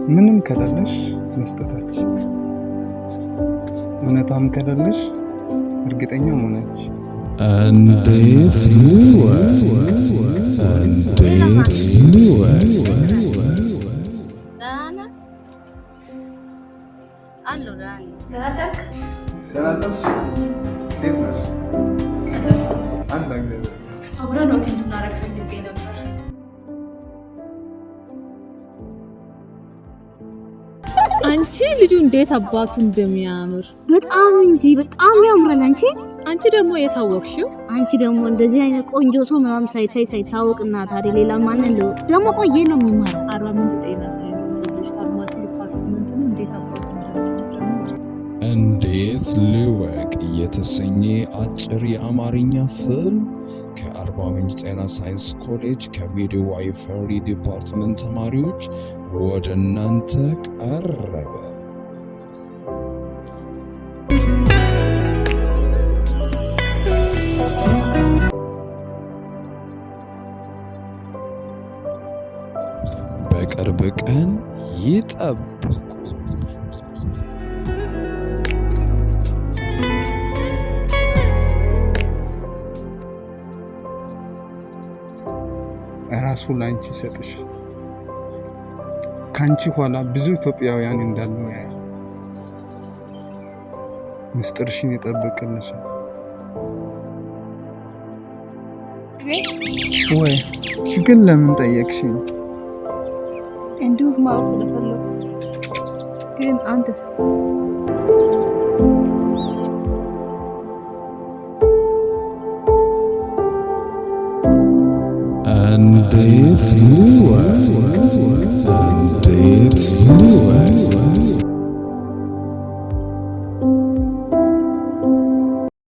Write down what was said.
ምንም ከሌለሽ መስጠታች እውነታም ከሌለሽ እርግጠኛ ሆነች እንዴት ልወቅ አንቺ ልጁ እንዴት አባቱ እንደሚያምር በጣም እንጂ በጣም ያምራል። አንቺ ደግሞ የታወቅሽው አንቺ ደግሞ እንደዚህ አይነት ቆንጆ ሰው ምናምን ሳይታወቅና ታዲያ ሌላ ማን ነው ደግሞ ቆየ ነው የሚማረው? አርባ ምንጭ ጤና ሳይንስ ልጅ ፋርማሲ ዲፓርትመንት ነው። እንዴት አባቱ እንዴት ልወቅ የተሰኘ አጭር የአማርኛ ፊልም ከአርባ ምንጭ ጤና ሳይንስ ኮሌጅ ከሚድዋይፈሪ ዲፓርትመንት ተማሪዎች ወደ እናንተ ቀረበ። በቅርብ ቀን ይጠብቁ። ራሱ ላንቺ ሰጥሻል። ካንቺ ኋላ ብዙ ኢትዮጵያውያን እንዳሉ ያያል። ምስጢርሽን ይጠብቅልሻል። ወይ ግን ለምን ጠየቅሽኝ? እንዲሁ ማወቅ ስለፈለኩ። ግን አንተስ? እንዴት ልወቅ